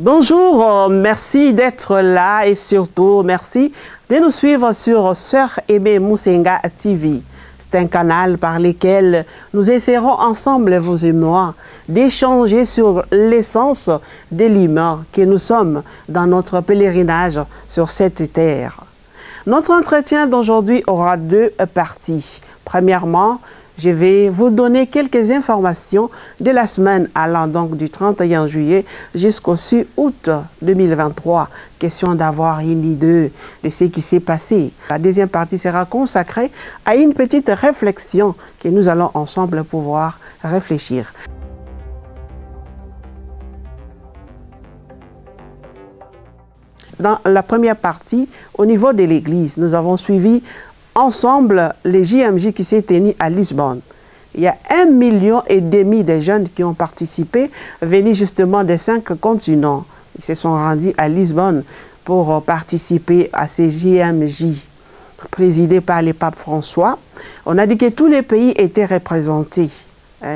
Bonjour, merci d'être là et surtout merci de nous suivre sur Sœur Aimée Musenga TV. C'est un canal par lequel nous essaierons ensemble, vous et moi, d'échanger sur l'essence de l'humain que nous sommes dans notre pèlerinage sur cette terre. Notre entretien d'aujourd'hui aura deux parties. Premièrement, je vais vous donner quelques informations de la semaine allant donc du 31 juillet jusqu'au 6 août 2023. Question d'avoir une idée de ce qui s'est passé. La deuxième partie sera consacrée à une petite réflexion que nous allons ensemble pouvoir réfléchir. Dans la première partie, au niveau de l'Église, nous avons suivi ensemble les JMJ qui s'est tenu à Lisbonne. Il y a 1,5 million de jeunes qui ont participé, venus justement des 5 continents. Ils se sont rendus à Lisbonne pour participer à ces JMJ, présidés par le pape François. On a dit que tous les pays étaient représentés.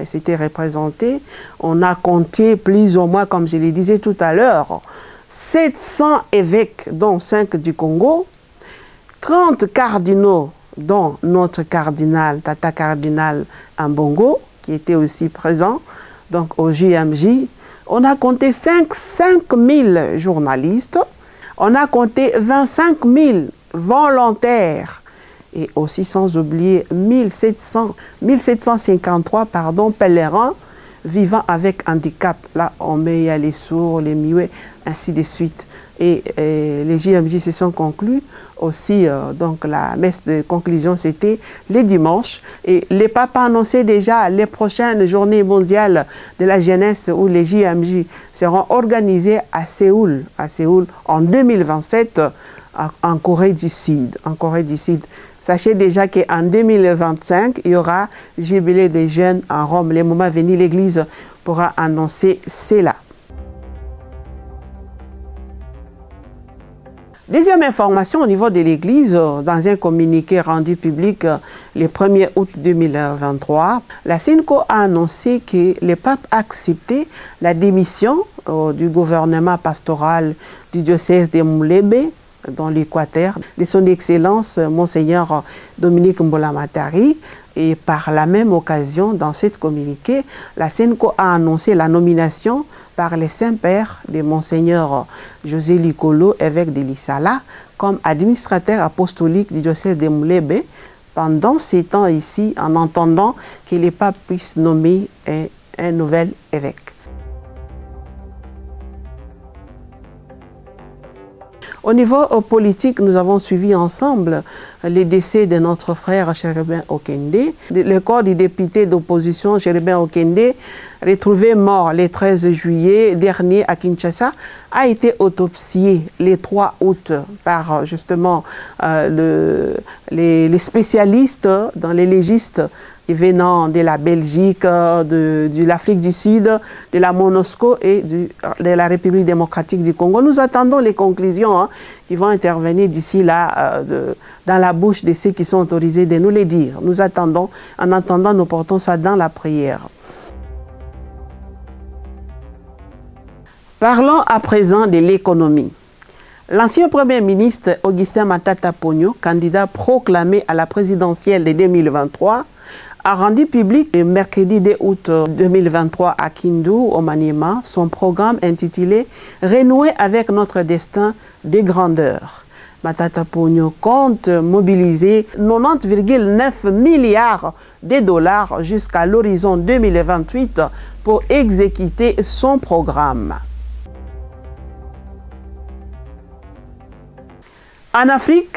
C'était représenté. On a compté plus ou moins, comme je le disais tout à l'heure, 700 évêques, dont 5 du Congo, 30 cardinaux, dont notre cardinal, Tata Cardinal Ambongo, qui était aussi présent donc au JMJ. On a compté 5 000 journalistes, on a compté 25 000 volontaires et aussi sans oublier 1753 pèlerins vivant avec handicap. Là, on met les sourds, les muets, ainsi de suite. Et les JMJ se sont conclus aussi, donc la messe de conclusion c'était les dimanches et le pape a annoncé déjà les prochaines journées mondiales de la jeunesse où les JMJ seront organisés à Séoul en 2027 en Corée du Sud. Sachez déjà qu'en 2025 il y aura jubilé des jeunes en Rome. Le moment venu, l'Église pourra annoncer cela. Deuxième information au niveau de l'Église, dans un communiqué rendu public le 1er août 2023, la SENCO a annoncé que le pape a accepté la démission du gouvernement pastoral du diocèse de Mulebe dans l'Équateur de son Excellence Monseigneur Dominique Mbolamatari. Et par la même occasion, dans cette communiqué, la SENCO a annoncé la nomination par les Saints-Pères de Monseigneur José Likolo, évêque de Lissala, comme administrateur apostolique du diocèse de Mulebe pendant ces temps ici, en attendant que le pape puisse nommer un nouvel évêque. Au niveau politique, nous avons suivi ensemble les décès de notre frère Chérubin Okende. Le corps du député d'opposition Chérubin Okende, retrouvé mort le 13 juillet dernier à Kinshasa, a été autopsié le 3 août par justement les spécialistes dans les légistes venant de la Belgique, de l'Afrique du Sud, de la MONUSCO et de la République démocratique du Congo. Nous attendons les conclusions qui vont intervenir d'ici là dans la bouche de ceux qui sont autorisés de nous les dire. Nous attendons, en attendant, nous portons ça dans la prière. Parlons à présent de l'économie. L'ancien Premier ministre Augustin Matata Ponyo, candidat proclamé à la présidentielle de 2023, a rendu public le mercredi 2 août 2023 à Kindu, au Maniema, son programme intitulé « Renouer avec notre destin de grandeur ». Matata Ponyo compte mobiliser 90,9 milliards de dollars jusqu'à l'horizon 2028 pour exécuter son programme. En Afrique,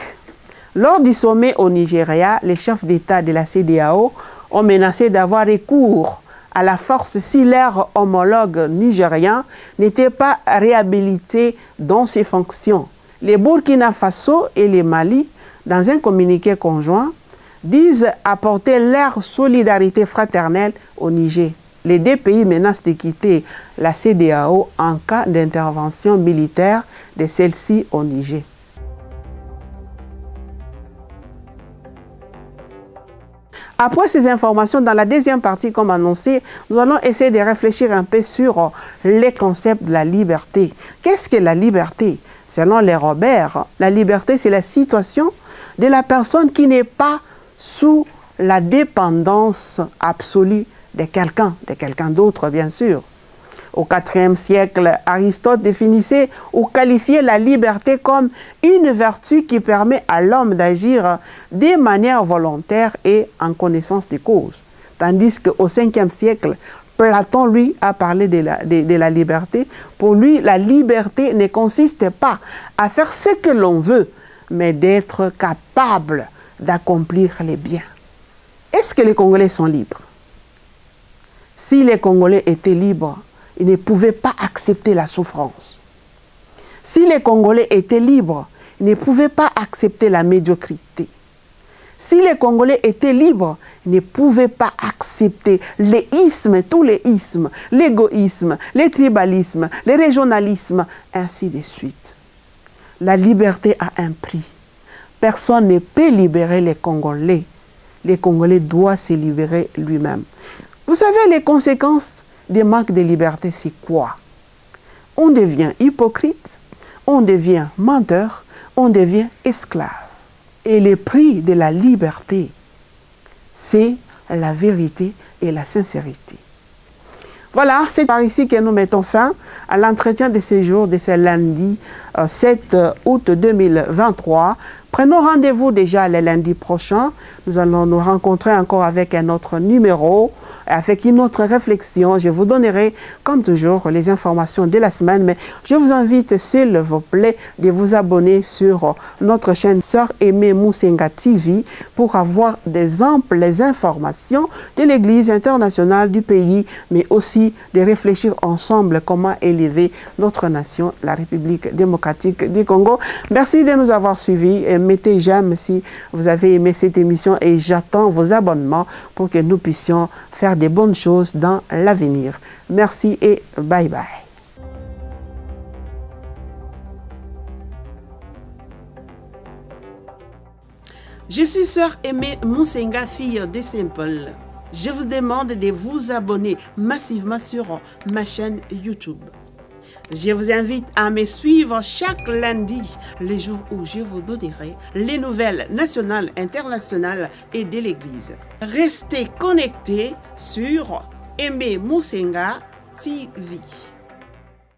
lors du sommet au Nigeria, les chefs d'État de la CEDEAO ont menacé d'avoir recours à la force si leur homologue nigérien n'était pas réhabilité dans ses fonctions. Les Burkina Faso et les Mali, dans un communiqué conjoint, disent apporter leur solidarité fraternelle au Niger. Les deux pays menacent de quitter la CEDEAO en cas d'intervention militaire de celle-ci au Niger. Après ces informations, dans la deuxième partie, comme annoncé, nous allons essayer de réfléchir un peu sur les concepts de la liberté. Qu'est-ce que la liberté? Selon les Robert, la liberté, c'est la situation de la personne qui n'est pas sous la dépendance absolue de quelqu'un d'autre, bien sûr. Au IVe siècle, Aristote définissait ou qualifiait la liberté comme une vertu qui permet à l'homme d'agir de manière volontaire et en connaissance de cause. Tandis qu'au Ve siècle, Platon, lui, a parlé de la liberté. Pour lui, la liberté ne consiste pas à faire ce que l'on veut, mais d'être capable d'accomplir les biens. Est-ce que les Congolais sont libres? Si les Congolais étaient libres, ils ne pouvaient pas accepter la souffrance. Si les Congolais étaient libres, ils ne pouvaient pas accepter la médiocrité. Si les Congolais étaient libres, ils ne pouvaient pas accepter les ismes, tous les ismes, l'égoïsme, les tribalismes, les régionalismes, ainsi de suite. La liberté a un prix. Personne ne peut libérer les Congolais. Les Congolais doivent se libérer lui-même. Vous savez, les conséquences des manques de liberté, c'est quoi? On devient hypocrite, on devient menteur, on devient esclave. Et le prix de la liberté, c'est la vérité et la sincérité. Voilà, c'est par ici que nous mettons fin à l'entretien de ce jour, de ce lundi 7 août 2023. Prenons rendez-vous déjà le lundi prochain. Nous allons nous rencontrer encore avec un autre numéro, avec une autre réflexion. Je vous donnerai, comme toujours, les informations de la semaine, mais je vous invite, s'il vous plaît, de vous abonner sur notre chaîne Sœur Aimée Musenga TV pour avoir des amples informations de l'Église internationale du pays, mais aussi de réfléchir ensemble comment élever notre nation, la République démocratique du Congo. Merci de nous avoir suivis et mettez j'aime si vous avez aimé cette émission et j'attends vos abonnements pour que nous puissions faire des bonnes choses dans l'avenir. Merci et bye bye. Je suis Sœur Aimée Musenga, fille de Saint-Paul. Je vous demande de vous abonner massivement sur ma chaîne YouTube. Je vous invite à me suivre chaque lundi, les jours où je vous donnerai les nouvelles nationales, internationales et de l'Église. Restez connectés sur Aimée Musenga TV.